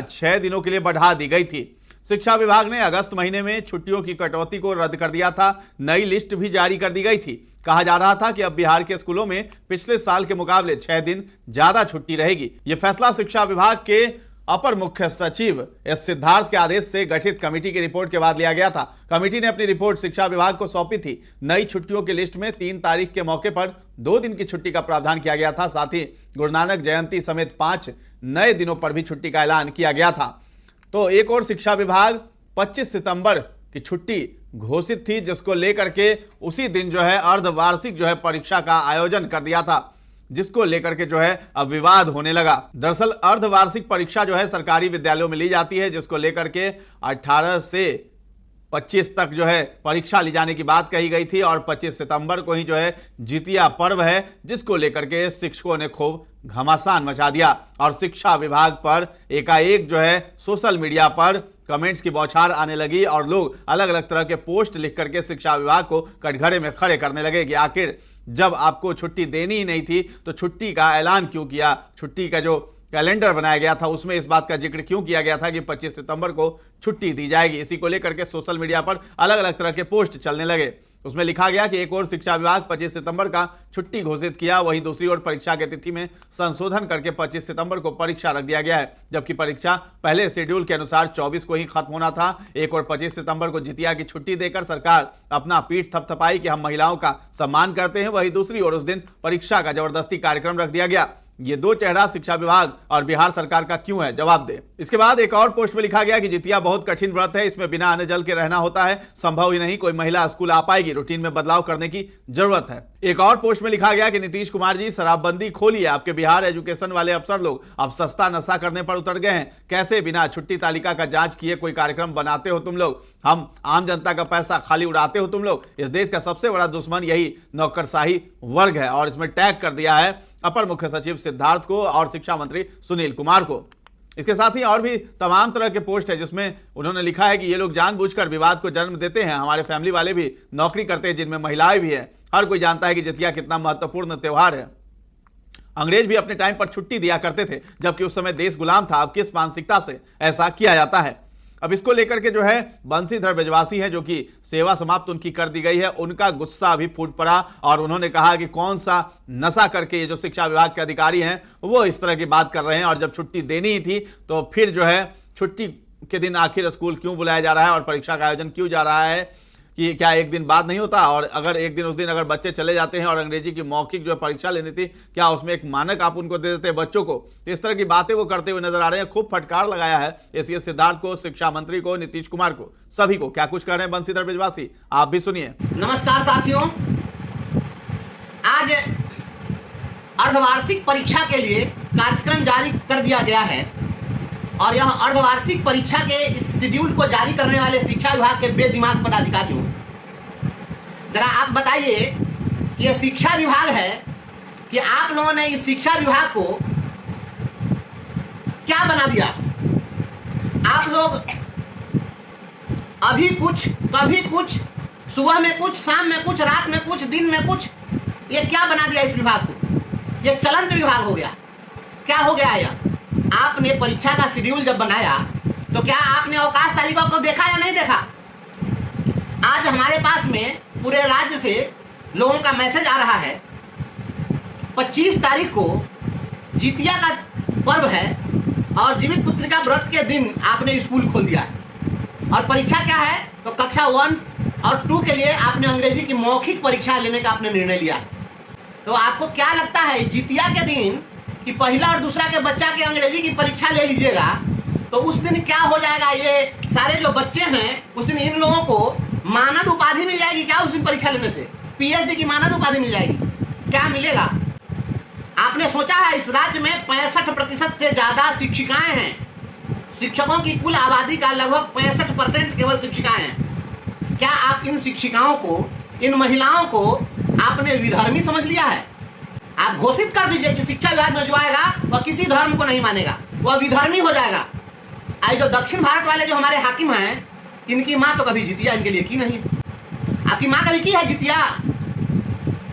6 दिनों के लिए बढ़ा दी गई थी। शिक्षा विभाग ने अगस्त महीने में छुट्टियों की कटौती को रद्द कर दिया था। नई लिस्ट भी जारी कर दी गई थी। कहा जा रहा था कि अब बिहार के स्कूलों में पिछले साल के मुकाबले 6 दिन ज्यादा छुट्टी रहेगी। यह फैसला शिक्षा विभाग के अपर मुख्य सचिव एस सिद्धार्थ के आदेश से गठित कमेटी की रिपोर्ट के बाद लिया गया था। कमेटी ने अपनी रिपोर्ट शिक्षा विभाग को सौंपी थी। नई छुट्टियों की लिस्ट में 3 तारीख के मौके पर 2 दिन की छुट्टी का प्रावधान किया गया था। साथ ही गुरु नानक जयंती समेत 5 नए दिनों पर भी छुट्टी का ऐलान किया गया था। तो एक और शिक्षा विभाग 25 सितंबर की छुट्टी घोषित थी, जिसको लेकर के उसी दिन जो है अर्धवार्षिक जो है परीक्षा का आयोजन कर दिया था, जिसको लेकर के जो है अब विवाद होने लगा। दरअसल अर्धवार्षिक परीक्षा जो है सरकारी विद्यालयों में ली जाती है, जिसको लेकर के 18 से 25 तक जो है परीक्षा ली जाने की बात कही गई थी और 25 सितंबर को ही जो है जितिया पर्व है, जिसको लेकर के शिक्षकों ने खूब घमासान मचा दिया और शिक्षा विभाग पर एकाएक जो है सोशल मीडिया पर कमेंट्स की बौछार आने लगी और लोग अलग अलग तरह के पोस्ट लिख करके शिक्षा विभाग को कटघरे में खड़े करने लगे कि आखिर जब आपको छुट्टी देनी ही नहीं थी तो छुट्टी का ऐलान क्यों किया। छुट्टी का जो कैलेंडर बनाया गया था उसमें इस बात का जिक्र क्यों किया गया था कि 25 सितंबर को छुट्टी दी जाएगी। इसी को लेकर के सोशल मीडिया पर अलग अलग तरह के पोस्ट चलने लगे। उसमें लिखा गया कि एक और शिक्षा विभाग 25 सितंबर का छुट्टी घोषित किया, वहीं दूसरी ओर परीक्षा की तिथि में संशोधन करके 25 सितंबर को परीक्षा रख दिया गया है, जबकि परीक्षा पहले शेड्यूल के अनुसार 24 को ही खत्म होना था। एक और 25 सितंबर को जितिया की छुट्टी देकर सरकार अपना पीठ थपथपाई कि हम महिलाओं का सम्मान करते हैं, वहीं दूसरी ओर उस दिन परीक्षा का जबरदस्ती कार्यक्रम रख दिया गया। ये दो चेहरा शिक्षा विभाग और बिहार सरकार का क्यों है, जवाब दे। इसके बाद एक और पोस्ट में लिखा गया कि जितिया बहुत कठिन व्रत है, इसमें बिना अन्न जल के रहना होता है, संभव ही नहीं कोई महिला स्कूल आ पाएगी, रूटीन में बदलाव करने की जरूरत है। एक और पोस्ट में लिखा गया कि नीतीश कुमार जी शराबबंदी खोलिए, आपके बिहार एजुकेशन वाले अफसर लोग अब सस्ता नशा करने पर उतर गए हैं। कैसे बिना छुट्टी तालिका का जांच किए कोई कार्यक्रम बनाते हो तुम लोग, हम आम जनता का पैसा खाली उड़ाते हो तुम लोग। इस देश का सबसे बड़ा दुश्मन यही नौकरशाही वर्ग है। और इसमें टैग कर दिया है अपर मुख्य सचिव सिद्धार्थ को और शिक्षा मंत्री सुनील कुमार को। इसके साथ ही और भी तमाम तरह के पोस्ट है जिसमें उन्होंने लिखा है कि ये लोग जानबूझकर विवाद को जन्म देते हैं। हमारे फैमिली वाले भी नौकरी करते हैं, जिनमें महिलाएं भी हैं। हर कोई जानता है कि जितिया कितना महत्वपूर्ण त्योहार है। अंग्रेज भी अपने टाइम पर छुट्टी दिया करते थे, जबकि उस समय देश गुलाम था। अब किस मानसिकता से ऐसा किया जाता है। अब इसको लेकर के जो है बंशीधर ब्रजवासी है, जो कि सेवा समाप्त उनकी कर दी गई है, उनका गुस्सा अभी फूट पड़ा और उन्होंने कहा कि कौन सा नशा करके ये जो शिक्षा विभाग के अधिकारी हैं वो इस तरह की बात कर रहे हैं, और जब छुट्टी देनी ही थी तो फिर जो है छुट्टी के दिन आखिर स्कूल क्यों बुलाया जा रहा है और परीक्षा का आयोजन क्यों जा रहा है, कि क्या एक दिन बाद नहीं होता। और अगर एक दिन उस दिन अगर बच्चे चले जाते हैं और अंग्रेजी की मौखिक जो परीक्षा लेनी थी, क्या उसमें एक मानक आप उनको दे देते हैं बच्चों को। इस तरह की बातें वो करते हुए नजर आ रहे हैं। खूब फटकार लगाया है एसीएस सिद्धार्थ को, शिक्षा मंत्री को, नीतीश कुमार को, सभी को। क्या कुछ कह रहे हैं बंशीधर ब्रजवासी, आप भी सुनिए। नमस्कार साथियों, आज अर्धवार्षिक परीक्षा के लिए कार्यक्रम जारी कर दिया गया है और यह अर्धवार्षिक परीक्षा के इस शेड्यूल को जारी करने वाले शिक्षा विभाग के बेदिमाग पदाधिकारियों, जरा आप बताइए कि यह शिक्षा विभाग है कि आप लोगों ने इस शिक्षा विभाग को क्या बना दिया। आप लोग अभी कुछ, कभी कुछ, सुबह में कुछ, शाम में कुछ, रात में कुछ, दिन में कुछ, ये क्या बना दिया इस विभाग को। ये चलंत विभाग हो गया। क्या हो गया यह? आपने परीक्षा का शेड्यूल जब बनाया तो क्या आपने अवकाश तालिका को देखा या नहीं देखा? आज हमारे पास में पूरे राज्य से लोगों का मैसेज आ रहा है, 25 तारीख को जितिया का पर्व है और जीवित पुत्रिका व्रत के दिन आपने स्कूल खोल दिया है और परीक्षा क्या है तो कक्षा 1 और 2 के लिए आपने अंग्रेजी की मौखिक परीक्षा लेने का आपने निर्णय लिया। तो आपको क्या लगता है जितिया के दिन कि पहला और दूसरा के बच्चा के अंग्रेजी की परीक्षा ले लीजिएगा तो उस दिन क्या हो जाएगा, ये सारे जो बच्चे हैं उस दिन इन लोगों को मानद उपाधि मिल जाएगी क्या? उस दिन परीक्षा लेने से पीएचडी की मानद उपाधि मिल जाएगी क्या? मिलेगा? आपने सोचा है इस राज्य में 65% से ज्यादा शिक्षिकाएं हैं। शिक्षकों की कुल आबादी का लगभग 65% केवल शिक्षिकाएं हैं। क्या आप इन शिक्षिकाओं को, इन महिलाओं को आपने विधर्मी समझ लिया है? आप घोषित कर दीजिए कि शिक्षा विभाग में जो आएगा वह किसी धर्म को नहीं मानेगा, वह विधर्मी हो जाएगा। आज जो दक्षिण भारत वाले जो हमारे हाकिम हैं, इनकी माँ तो कभी जितिया इनके लिए की नहीं। आपकी माँ कभी की है जितिया?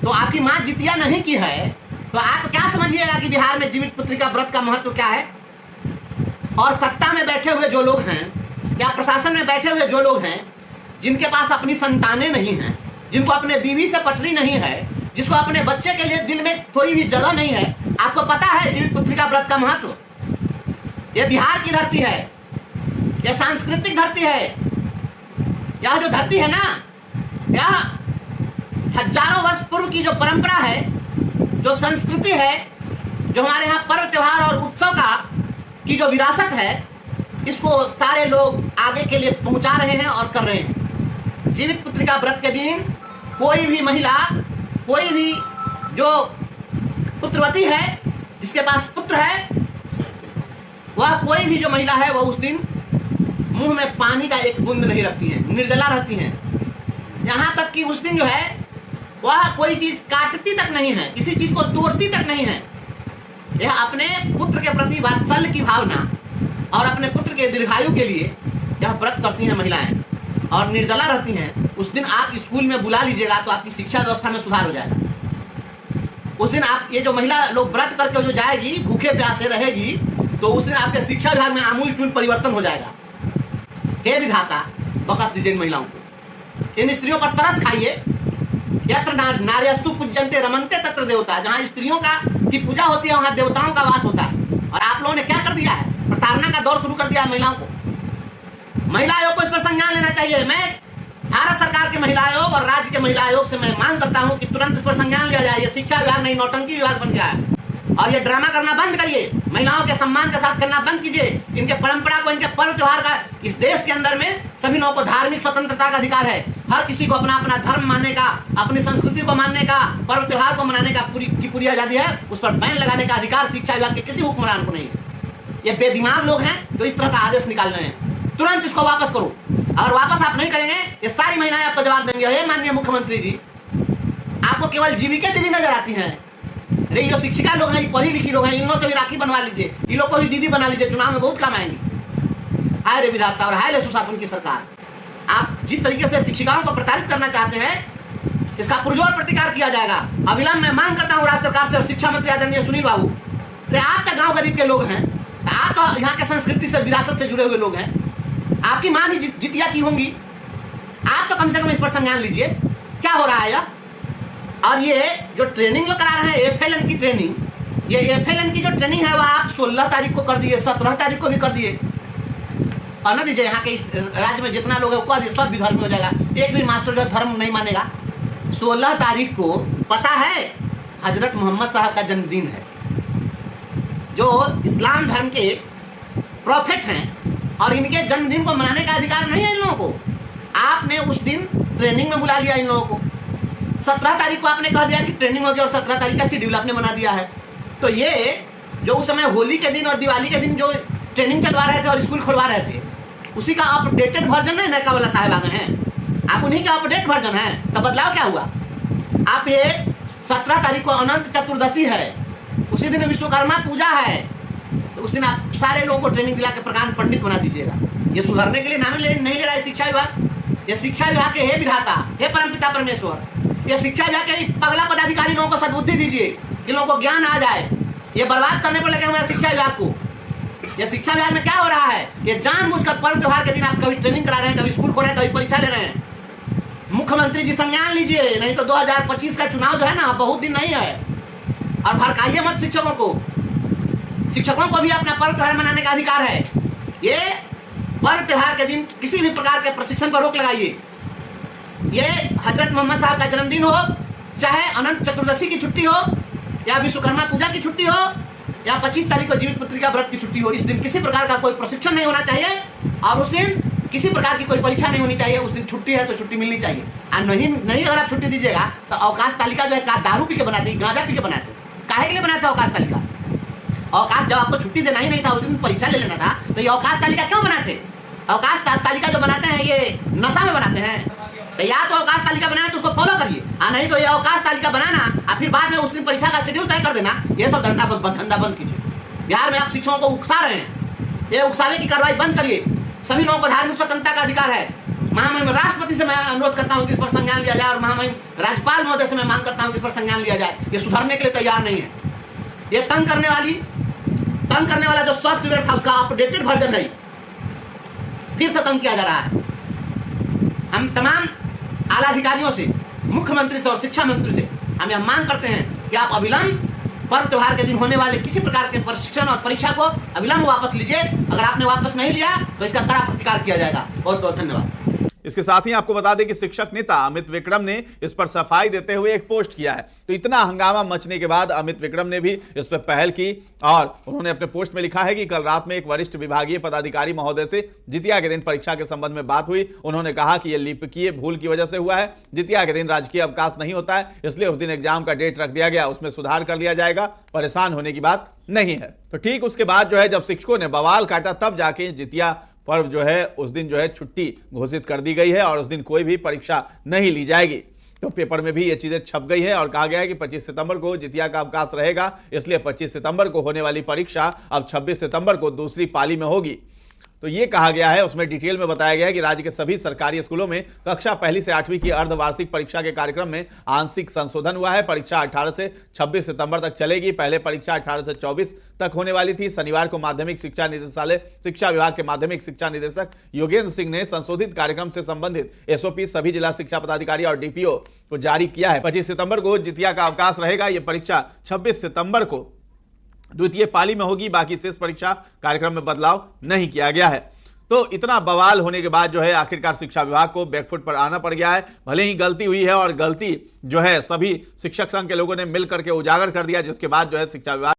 तो आपकी माँ जितिया नहीं की है तो आप क्या समझिएगा कि बिहार में जीवित पुत्रिका व्रत का महत्व क्या है? और सत्ता में बैठे हुए जो लोग हैं या प्रशासन में बैठे हुए जो लोग हैं, जिनके पास अपनी संतानें नहीं हैं, जिनको अपने बीवी से पटरी नहीं है, जिसको अपने बच्चे के लिए दिल में कोई भी जगह नहीं है, आपको पता है जीवित पुत्री का व्रत का महत्व? ये बिहार की धरती है, यह सांस्कृतिक धरती है। यह जो धरती है ना, यह हजारों वर्ष पूर्व की जो परंपरा है, जो संस्कृति है, जो हमारे यहाँ पर्व त्योहार और उत्सव का की जो विरासत है, इसको सारे लोग आगे के लिए पहुंचा रहे हैं और कर रहे हैं। जीवित पुत्री का व्रत के दिन कोई भी महिला, कोई भी जो पुत्रवती है, जिसके पास पुत्र है, वह कोई भी जो महिला है, वह उस दिन मुंह में पानी का एक बूंद नहीं रखती है, निर्जला रहती हैं। यहाँ तक कि उस दिन जो है वह कोई चीज काटती तक नहीं है, किसी चीज को तोड़ती तक नहीं है। यह अपने पुत्र के प्रति वात्सल्य की भावना और अपने पुत्र के दीर्घायु के लिए यह व्रत करती हैं महिलाएं और निर्जला रहती हैं। उस दिन आप स्कूल में बुला लीजिएगा तो आपकी शिक्षा व्यवस्था में सुधार हो जाएगा। उस दिन आप ये जो महिला लोग व्रत करके जो जाएगी, भूखे प्यासे रहेगी, तो उस दिन आपके शिक्षा विभाग में आमूल परिवर्तन हो जाएगा। हे विधाता, बकस दीजिए इन महिलाओं को। इन स्त्रियों पर तरस खाइए। यत्र नार्यस्तु पूज्यन्ते रमन्ते तत्र देवता। जहाँ स्त्रियों का की पूजा होती है, वहाँ देवताओं का वास होता है। और आप लोगों ने क्या कर दिया है? प्रताड़ना का दौर शुरू कर दिया है महिलाओं को। महिला आयोग को इस पर संज्ञान लेना चाहिए। मैं भारत सरकार के महिला आयोग और राज्य के महिला आयोग से मैं मांग करता हूं कि तुरंत इस पर संज्ञान लिया जाए। ये शिक्षा विभाग नहीं, नौटंकी विभाग बन गया है। और ये ड्रामा करना बंद करिए, महिलाओं के सम्मान के साथ करना बंद कीजिए। इनके परंपरा को, इनके पर्व त्योहार का, इस देश के अंदर में सभी लोगों को धार्मिक स्वतंत्रता का अधिकार है। हर किसी को अपना अपना धर्म मानने का, अपनी संस्कृति को मानने का, पर्व त्योहार को मनाने का पूरी आजादी है। उस पर बैन लगाने का अधिकार शिक्षा विभाग के किसी हुक्मरान को नहीं है। ये बेदिमाग लोग हैं जो इस तरह का आदेश निकाल रहे हैं। तुरंत इसको वापस करो। और वापस आप नहीं करेंगे, ये सारी महिलाएं आपको जवाब देंगे। हे माननीय मुख्यमंत्री जी, आपको केवल जीविका दीदी नजर आती हैं। अरे ये जो शिक्षिका लोग हैं, पढ़ी लिखी लोग हैं, इन लोगों से भी राखी बनवा लीजिए, इन लोग को भी दीदी बना लीजिए, चुनाव में बहुत काम आएंगी। हाय रे विधाता और हाय रे सुशासन की सरकार। आप जिस तरीके से शिक्षिकाओं को प्रताड़ित करना चाहते हैं, इसका पुरजोर प्रतिकार किया जाएगा। अविलंब मैं मांग करता हूँ राज्य सरकार से और शिक्षा मंत्री आदरणीय सुनील बाबू, अरे आप तो गाँव गरीब के लोग हैं, आप तो यहाँ के संस्कृति से, विरासत से जुड़े हुए लोग हैं। आपकी मां भी जितिया की होंगी, आप तो कम से कम इस पर संज्ञान लीजिए। क्या हो रहा है यह? और ये जो ट्रेनिंग जो करा रहे हैं, एफएलएन की ट्रेनिंग, ये एफएलएन की जो ट्रेनिंग है वह आप 16 तारीख को कर दिए, 17 तारीख को भी कर दिए। और न दीजिए, यहाँ के इस राज्य में जितना लोग है वो सब भी धर्म हो जाएगा। एक भी मास्टर जो धर्म नहीं मानेगा। 16 तारीख को पता है हजरत मोहम्मद साहब का जन्मदिन है, जो इस्लाम धर्म के प्रॉफिट हैं, और इनके जन्मदिन को मनाने का अधिकार नहीं है इन लोगों को। आपने उस दिन ट्रेनिंग में बुला लिया इन लोगों को। 17 तारीख को आपने कह दिया कि ट्रेनिंग होगी और 17 तारीख का शेड्यूल आपने बना दिया है। तो ये जो उस समय होली के दिन और दिवाली के दिन जो ट्रेनिंग चलवा रहे थे और स्कूल खुलवा रहे थे, उसी का अपडेटेड वर्जन है नैका वाला साहिब आगे हैं, आप उन्हीं का अपडेट वर्जन है। तो बदलाव क्या हुआ? आप ये 17 तारीख को अनंत चतुर्दशी है, उसी दिन विश्वकर्मा पूजा है, तो उस दिन आप सारे लोगों को ट्रेनिंग दिला के प्रकांड पंडित बना दीजिएगा। ये सुधरने के लिए नाम नहीं ले रहा है शिक्षा विभाग। ये शिक्षा विभाग के हे विधाता, हे परमपिता परमेश्वर, ये शिक्षा विभाग के पगला पदाधिकारी लोगों को सद्बुद्धि दीजिए कि लोगों को ज्ञान आ जाए। ये बर्बाद करने पर लगे हुए हैं शिक्षा विभाग को। ये शिक्षा विभाग में क्या हो रहा है? ये जानबूझकर पर्व त्योहार के दिन आप कभी ट्रेनिंग करा रहे हैं, कभी स्कूल खोल रहे हैं, कभी परीक्षा ले रहे हैं। मुख्यमंत्री जी संज्ञान लीजिए, नहीं तो 2025 का चुनाव जो है ना, बहुत दिन नहीं है। और भड़काइए मत शिक्षकों को। शिक्षकों को भी अपना पर्व त्योहार मनाने का अधिकार है। ये पर्व त्योहार के दिन किसी भी प्रकार के प्रशिक्षण पर रोक लगाइए। ये हजरत मोहम्मद साहब का जन्मदिन हो, चाहे अनंत चतुर्दशी की छुट्टी हो, या विश्वकर्मा पूजा की छुट्टी हो, या 25 तारीख को जीवित पुत्री का व्रत की छुट्टी हो, इस दिन किसी प्रकार का कोई प्रशिक्षण नहीं होना चाहिए और उस दिन किसी प्रकार की कोई परीक्षा नहीं होनी चाहिए। उस दिन छुट्टी है तो छुट्टी मिलनी चाहिए। और नहीं अगर आप छुट्टी दीजिएगा तो अवकाश तालिका जो है दारू पी के बनाते, गांजा पी के बनाते, काहे के लिए बनाते अवकाश तालिका? अवकाश जब आपको छुट्टी देना ही नहीं था, उस दिन परीक्षा ले लेना था, तो ये अवकाश तालिका क्यों बनाते? अवकाश तालिका जो बनाते हैं ये नशा में बनाते हैं। तो या तो अवकाश तालिका बनाए तो उसको फॉलो करिए, और नहीं तो ये अवकाश तालिका बनाना और फिर बाद में उस दिन परीक्षा का शेड्यूल तय कर देना, ये सब धंधा बंद कीजिए। बिहार में आप शिक्षकों को उकसा रहे हैं, ये उकसावे की कार्रवाई बंद करिए। सभी लोगों को धार्मिक स्वतंत्रता का अधिकार है। महामहिम राष्ट्रपति से मैं अनुरोध करता हूँ कि इस पर संज्ञान लिया जाए, और महामहिम राज्यपाल महोदय से मैं मांग करता हूँ कि इस पर संज्ञान लिया जाए। ये सुधारने के लिए तैयार नहीं है। ये तंग करने वाली तंग करने वाला जो सॉफ्टवेयर था उसका अपडेटेड वर्जन है, फिर से तंग किया जा रहा है। हम तमाम आला अधिकारियों से, मुख्यमंत्री से और शिक्षा मंत्री से हम यह मांग करते हैं कि आप अविलंब पर्व त्योहार के दिन होने वाले किसी प्रकार के प्रशिक्षण और परीक्षा को अविलंब वापस लीजिए। अगर आपने वापस नहीं लिया तो इसका कड़ा प्रतिकार किया जाएगा। बहुत बहुत धन्यवाद। इसके साथ ही आपको बता दें कि शिक्षक नेता अमित विक्रम ने इस पर सफाई देते हुए एक पोस्ट किया है। तो इतना हंगामा मचने के बाद अमित विक्रम ने भी इस पर पहल की और उन्होंने अपने पोस्ट में लिखा है कि कल रात में एक वरिष्ठ विभागीय पदाधिकारी महोदय से जितिया के दिन परीक्षा के संबंध में बात हुई। उन्होंने कहा कि यह लिपिकीय भूल की वजह से हुआ है। जितिया के दिन राजकीय अवकाश नहीं होता है, इसलिए उस दिन एग्जाम का डेट रख दिया गया, उसमें सुधार कर लिया जाएगा, परेशान होने की बात नहीं है। तो ठीक उसके बाद जो है जब शिक्षकों ने बवाल काटा तब जाके जितिया पर्व जो है उस दिन जो है छुट्टी घोषित कर दी गई है और उस दिन कोई भी परीक्षा नहीं ली जाएगी। तो पेपर में भी ये चीजें छप गई है और कहा गया है कि 25 सितंबर को जितिया का अवकाश रहेगा, इसलिए 25 सितंबर को होने वाली परीक्षा अब 26 सितंबर को दूसरी पाली में होगी। तो ये कहा गया है, उसमें डिटेल में बताया गया है कि राज्य के सभी सरकारी स्कूलों में कक्षा 1 से 8वीं की अर्धवार्षिक परीक्षा के कार्यक्रम में आंशिक संशोधन हुआ है। परीक्षा 18 से 26 सितंबर तक चलेगी। पहले परीक्षा 18 से 24 तक होने वाली थी। शनिवार को माध्यमिक शिक्षा निदेशालय शिक्षा विभाग के माध्यमिक शिक्षा निदेशक योगेंद्र सिंह ने संशोधित कार्यक्रम से संबंधित एसओपी सभी जिला शिक्षा पदाधिकारी और डीपीओ को जारी किया है। 25 सितंबर को जितिया का अवकाश रहेगा। यह परीक्षा 26 सितंबर को द्वितीय पाली में होगी। बाकी शेष परीक्षा कार्यक्रम में बदलाव नहीं किया गया है। तो इतना बवाल होने के बाद जो है आखिरकार शिक्षा विभाग को बैकफुट पर आना पड़ गया है। भले ही गलती हुई है और गलती जो है सभी शिक्षक संघ के लोगों ने मिल करके उजागर कर दिया, जिसके बाद जो है शिक्षा विभाग